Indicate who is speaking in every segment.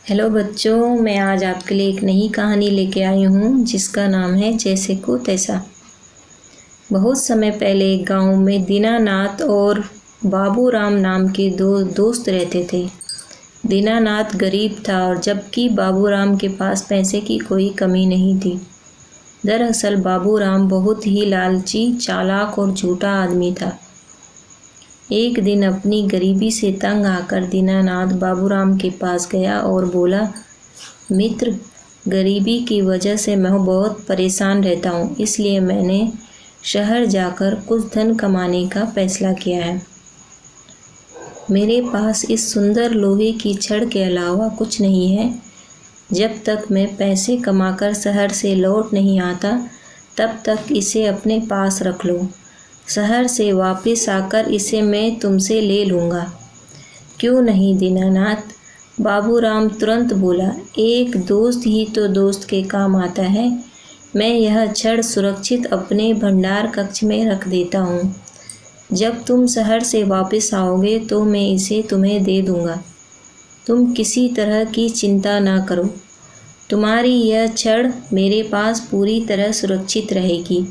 Speaker 1: Hello बच्चों, मैं आज आपके लिए एक नई कहानी लेके आई हूँ जिसका नाम है जैसे को तैसा। बहुत समय पहले एक गांव में दीनानाथ और बाबूराम नाम के दो दोस्त रहते थे। दीनानाथ गरीब था और जबकि बाबूराम के पास पैसे की कोई कमी नहीं थी। दरअसल बाबूराम बहुत ही लालची, चालाक और झूठा आदमी था। एक दिन अपनी गरीबी से तंग आकर दीनानाथ बाबूराम के पास गया और बोला, मित्र, गरीबी की वजह से मैं बहुत परेशान रहता हूँ, इसलिए मैंने शहर जाकर कुछ धन कमाने का फैसला किया है। मेरे पास इस सुंदर लोहे की छड़ के अलावा कुछ नहीं है। जब तक मैं पैसे कमाकर शहर से लौट नहीं आता, तब तक इसे अपने पास रख लो। शहर से वापस आकर इसे मैं तुमसे ले लूँगा। क्यों नहीं दीनानाथ, बाबूराम तुरंत बोला। एक दोस्त ही तो दोस्त के काम आता है। मैं यह छड़ सुरक्षित अपने भंडार कक्ष में रख देता हूँ। जब तुम शहर से वापस आओगे तो मैं इसे तुम्हें दे दूँगा। तुम किसी तरह की चिंता ना करो। तुम्हारी यह छड़ मेरे पास पूरी तरह सुरक्षित रहेगी।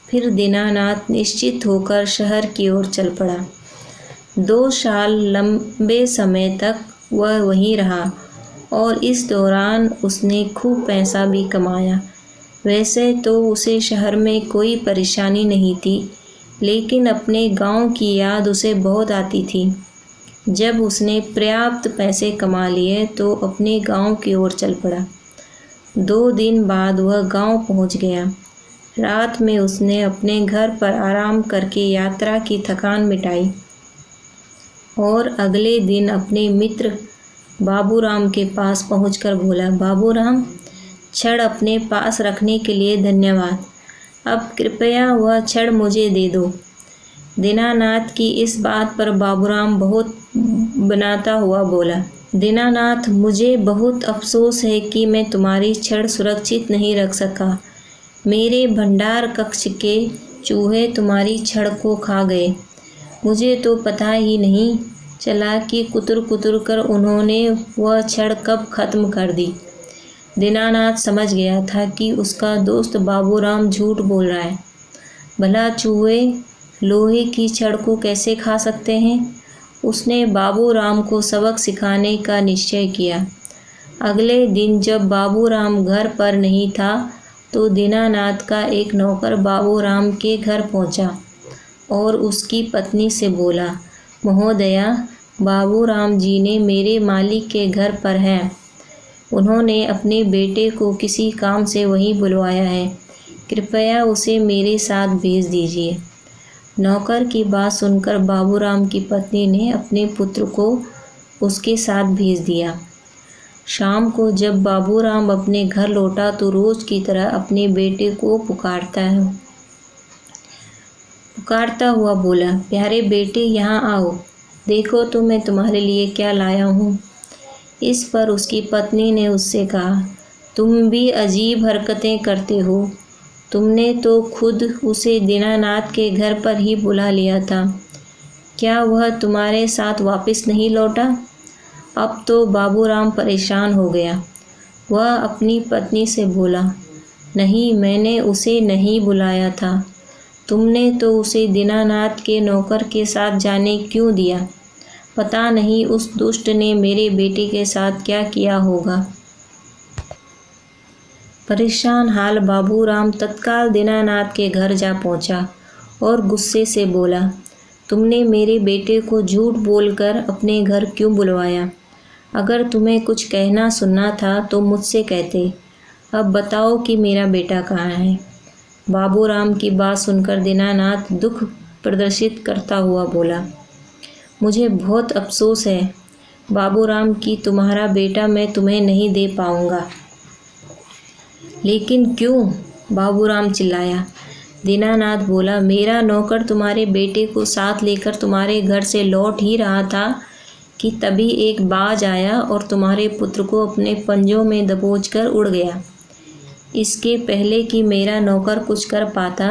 Speaker 1: फिर दीनानाथ निश्चित होकर शहर की ओर चल पड़ा। 2 साल लंबे समय तक वह वहीं रहा और इस दौरान उसने खूब पैसा भी कमाया। वैसे तो उसे शहर में कोई परेशानी नहीं थी, लेकिन अपने गांव की याद उसे बहुत आती थी। जब उसने पर्याप्त पैसे कमा लिए तो अपने गांव की ओर चल पड़ा। 2 दिन बाद वह गांव पहुंच गया। रात में उसने अपने घर पर आराम करके यात्रा की थकान मिटाई और अगले दिन अपने मित्र बाबूराम के पास पहुंचकर बोला, बाबूराम, छड़ अपने पास रखने के लिए धन्यवाद। अब कृपया वह छड़ मुझे दे दो। दीनानाथ की इस बात पर बाबूराम बहुत बनाता हुआ बोला, दीनानाथ, मुझे बहुत अफसोस है कि मैं तुम्हारी छड़ सुरक्षित नहीं रख सका। मेरे भंडार कक्ष के चूहे तुम्हारी छड़ को खा गए। मुझे तो पता ही नहीं चला कि कुतर कुतर कर उन्होंने वह छड़ कब ख़त्म कर दी। दीनानाथ समझ गया था कि उसका दोस्त बाबूराम झूठ बोल रहा है। भला चूहे लोहे की छड़ को कैसे खा सकते हैं? उसने बाबूराम को सबक सिखाने का निश्चय किया। अगले दिन जब बाबूराम घर पर नहीं था तो दीनानाथ का एक नौकर बाबूराम के घर पहुंचा और उसकी पत्नी से बोला, महोदया, बाबूराम जी ने मेरे मालिक के घर पर हैं। उन्होंने अपने बेटे को किसी काम से वहीं बुलवाया है। कृपया उसे मेरे साथ भेज दीजिए। नौकर की बात सुनकर बाबूराम की पत्नी ने अपने पुत्र को उसके साथ भेज दिया। शाम को जब बाबूराम अपने घर लौटा तो रोज की तरह अपने बेटे को पुकारता हुआ बोला, प्यारे बेटे, यहाँ आओ, देखो तो मैं तुम्हारे लिए क्या लाया हूँ। इस पर उसकी पत्नी ने उससे कहा, तुम भी अजीब हरकतें करते हो। तुमने तो खुद उसे दीनानाथ के घर पर ही बुला लिया था। क्या वह तुम्हारे साथ वापस नहीं लौटा? अब तो बाबूराम परेशान हो गया। वह अपनी पत्नी से बोला, नहीं, मैंने उसे नहीं बुलाया था। तुमने तो उसे दीनानाथ के नौकर के साथ जाने क्यों दिया? पता नहीं उस दुष्ट ने मेरे बेटे के साथ क्या किया होगा। परेशान हाल बाबूराम तत्काल दीनानाथ के घर जा पहुंचा और गुस्से से बोला, तुमने मेरे बेटे को झूठ बोलकर अपने घर क्यों बुलवाया? अगर तुम्हें कुछ कहना सुनना था तो मुझसे कहते। अब बताओ कि मेरा बेटा कहाँ है? बाबूराम की बात सुनकर दीनानाथ दुख प्रदर्शित करता हुआ बोला, मुझे बहुत अफसोस है बाबूराम कि तुम्हारा बेटा मैं तुम्हें नहीं दे पाऊँगा। लेकिन क्यों? बाबूराम चिल्लाया। दीनानाथ बोला, मेरा नौकर तुम्हारे बेटे को साथ लेकर तुम्हारे घर से लौट ही रहा था कि तभी एक बाज आया और तुम्हारे पुत्र को अपने पंजों में दबोचकर उड़ गया। इसके पहले कि मेरा नौकर कुछ कर पाता,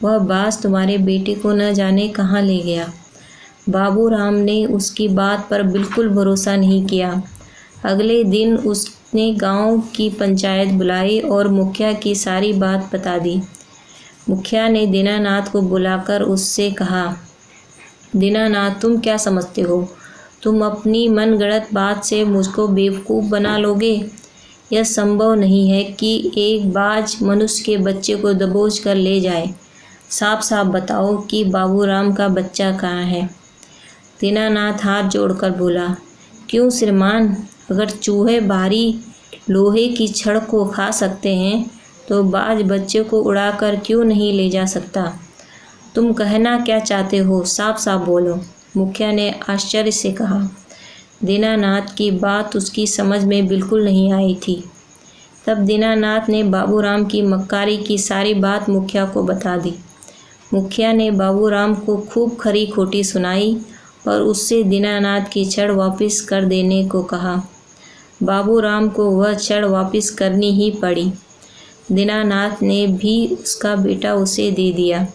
Speaker 1: वह बाज तुम्हारे बेटे को न जाने कहाँ ले गया। बाबूराम ने उसकी बात पर बिल्कुल भरोसा नहीं किया। अगले दिन उसने गांव की पंचायत बुलाई और मुखिया की सारी बात बता दी। मुखिया ने दीनानाथ को बुलाकर उससे कहा, दीनानाथ, तुम क्या समझते हो? तुम अपनी मनगढ़ंत बात से मुझको बेवकूफ़ बना लोगे? यह संभव नहीं है कि एक बाज मनुष्य के बच्चे को दबोच कर ले जाए। साफ साफ बताओ कि बाबूराम का बच्चा कहाँ है? दीनानाथ हाथ जोड़कर बोला, क्यों श्रीमान, अगर चूहे भारी लोहे की छड़ को खा सकते हैं तो बाज बच्चे को उड़ाकर क्यों नहीं ले जा सकता? तुम कहना क्या चाहते हो? साफ साफ बोलो, मुखिया ने आश्चर्य से कहा। दीनानाथ की बात उसकी समझ में बिल्कुल नहीं आई थी। तब दीनानाथ ने बाबूराम की मक्कारी की सारी बात मुखिया को बता दी। मुखिया ने बाबूराम को खूब खरी खोटी सुनाई और उससे दीनानाथ की छड़ वापस कर देने को कहा। बाबूराम को वह छड़ वापस करनी ही पड़ी। दीनानाथ ने भी उसका बेटा उसे दे दिया।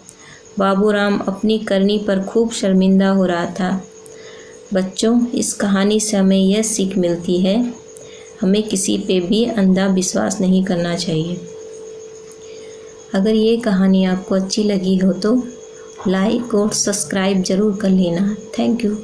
Speaker 1: बाबूराम अपनी करनी पर खूब शर्मिंदा हो रहा था। बच्चों, इस कहानी से हमें यह सीख मिलती है, हमें किसी पे भी अंधा विश्वास नहीं करना चाहिए। अगर ये कहानी आपको अच्छी लगी हो तो लाइक और सब्सक्राइब ज़रूर कर लेना। Thank you.